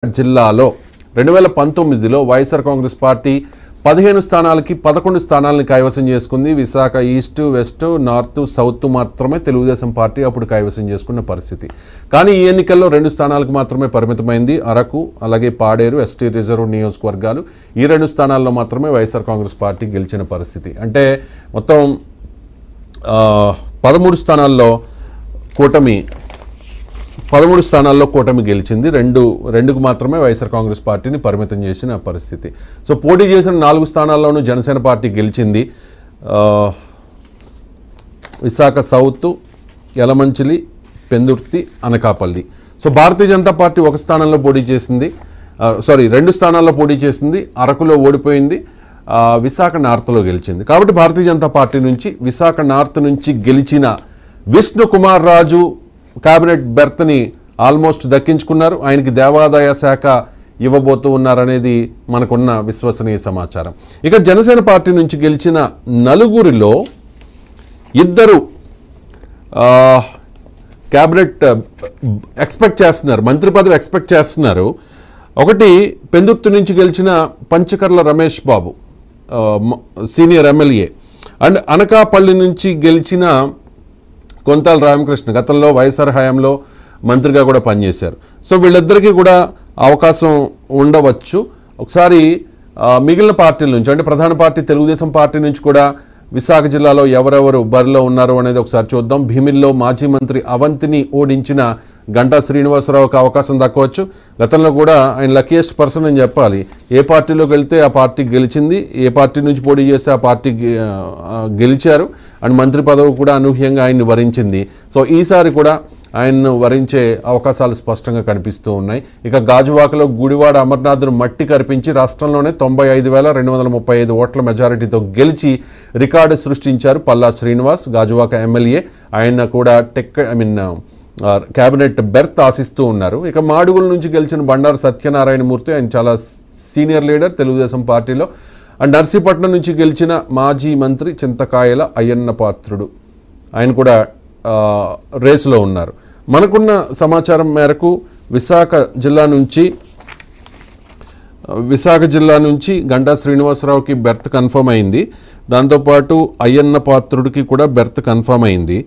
జిల్లాలో 2019లో వైఎస్ఆర్ కాంగ్రెస్ పార్టీ 15 స్థానాలకి 11 స్థానాలను కైవసం చేసుకుంది. Visakha east, west, north, south మాత్రమే తెలుగుదేశం పార్టీ అప్పుడు కైవసం చేసుకున్న పరిస్థితి. కానీ ఈ ఎన్నికల్లో 2 స్థానాలకు మాత్రమే పరిమితమైంది. అరకు అలాగే పాడేరు ఎస్టీ రిజర్వ్ నియోజకవర్గాలు. ఈ 2 స్థానాల్లో మాత్రమే వైఎస్ఆర్ కాంగ్రెస్ పార్టీ గెలిచిన పరిస్థితి. అంటే మొత్తం 13 స్థానాల్లో కూటమి గెలిచింది. రెండుకు మాత్రమే వైఎస్ఆర్ కాంగ్రెస్ పార్టీని పరిమితం చేసిన పరిస్థితి. సో పోటీ చేసిన 4 స్థానాల్లోనూ జనసేన పార్టీ గెలిచింది. Visakha south, Yalamanchili, Pendurthi, Anakapalli. So Bharatiya Janata party 1 స్థానంలో పోటీ చేసింది. 2 స్థానాల్లో పోటీ చేసింది. అరకులో ఓడిపోయింది. విశాఖ నార్త్లో గెలిచింది. కాబట్టి భారతీయ జనతా పార్టీ నుంచి విశాఖ నార్త్ నుంచి గెలిచిన విష్ణు కుమార్ రాజు కేబినెట్ బెర్త్ని ఆల్మోస్ట్ దక్కించుకున్నారు. ఆయనకి దేవాదాయ శాఖ ఇవ్వబోతూ ఉన్నారనేది మనకున్న విశ్వసనీయ సమాచారం. ఇక జనసేన పార్టీ నుంచి గెలిచిన 4 2 కేబినెట్ ఎక్స్పెక్ట్ చేస్తున్నారు, మంత్రి పదవి ఎక్స్పెక్ట్ చేస్తున్నారు. ఒకటి పెందుర్తి నుంచి గెలిచిన Panchakarla Ramesh Babu, senior MLA. And Anakapalli నుంచి గెలిచిన కొంతాల రామకృష్ణ, గతంలో వైఎస్ఆర్ హయాంలో మంత్రిగా కూడా పనిచేశారు. సో వీళ్ళిద్దరికీ కూడా అవకాశం ఉండవచ్చు. ఒకసారి మిగిలిన పార్టీల నుంచి, అంటే ప్రధాన పార్టీ తెలుగుదేశం పార్టీ నుంచి కూడా విశాఖ జిల్లాలో ఎవరెవరు బరిలో ఉన్నారు అనేది ఒకసారి చూద్దాం. భీమిల్లో మాజీ మంత్రి అవంతిని ఓడించిన గంటా శ్రీనివాసరావుకి అవకాశం దక్కవచ్చు. గతంలో కూడా ఆయన లక్కీయెస్ట్ పర్సన్ అని చెప్పాలి. ఏ పార్టీలోకి వెళ్తే ఆ పార్టీ గెలిచింది, ఏ పార్టీ నుంచి పోటీ చేస్తే ఆ పార్టీ గెలిచారు. అండ్ మంత్రి పదవి కూడా అనూహ్యంగా ఆయన్ని వరించింది. సో ఈసారి కూడా ఆయన్ను వరించే అవకాశాలు స్పష్టంగా కనిపిస్తూ ఉన్నాయి. ఇక గాజువాకలో గుడివాడ అమర్నాథ్ను మట్టి కరిపించి రాష్ట్రంలోనే 95,235 ఓట్ల మెజారిటీతో గెలిచి రికార్డు సృష్టించారు పల్లా శ్రీనివాస్, గాజువాక ఎమ్మెల్యే. ఆయన కూడా కేబినెట్ బెర్త్ ఆశిస్తూ ఉన్నారు. ఇక మాడుగుల నుంచి గెలిచిన బండారు సత్యనారాయణమూర్తి, ఆయన చాలా సీనియర్ లీడర్ తెలుగుదేశం పార్టీలో. అండ్ నర్సీపట్నం నుంచి గెలిచిన మాజీ మంత్రి చింతకాయల అయ్యన్న పాత్రుడు, ఆయన కూడా రేసులో ఉన్నారు. మనకున్న సమాచారం మేరకు విశాఖ జిల్లా నుంచి గంటా శ్రీనివాసరావుకి బెర్త్ కన్ఫర్మ్ అయింది. దాంతోపాటు అయ్యన్న పాత్రుడికి కూడా బెర్త్ కన్ఫర్మ్ అయింది.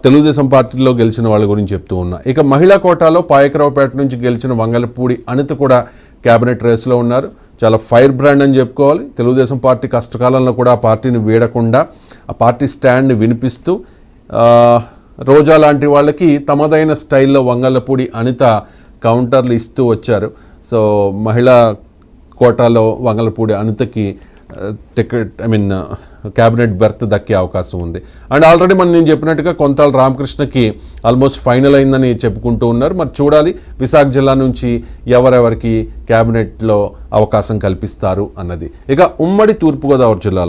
తెలుగుదేశం పార్టీలో గెలిచిన వాళ్ళ గురించి చెప్తూ ఉన్నా. ఇక మహిళా కోటాలో పాయకరావుపేట నుంచి గెలిచిన వంగలపూడి అనిత కూడా క్యాబినెట్ రేస్లో ఉన్నారు. చాలా ఫైర్ బ్రాండ్ అని చెప్పుకోవాలి. తెలుగుదేశం పార్టీ కష్టకాలంలో కూడా ఆ పార్టీని వీడకుండా ఆ పార్టీ స్టాండ్ని వినిపిస్తూ రోజా లాంటి వాళ్ళకి తమదైన స్టైల్లో వంగలపూడి అనిత కౌంటర్లు ఇస్తూ వచ్చారు. సో మహిళా కోటాలో వంగలపూడి అనితకి క్యాబినెట్ బెర్త్ దక్కే అవకాశం ఉంది. అండ్ ఆల్రెడీ నేను చెప్పినట్టుగా కొంతాల రామకృష్ణకి ఆల్మోస్ట్ ఫైనల్ అయిందని చెప్పుకుంటూ ఉన్నారు. మరి చూడాలి విశాఖ జిల్లా నుంచి ఎవరెవరికి క్యాబినెట్లో అవకాశం కల్పిస్తారు అన్నది. ఇక ఉమ్మడి తూర్పుగోదావరి జిల్లాలో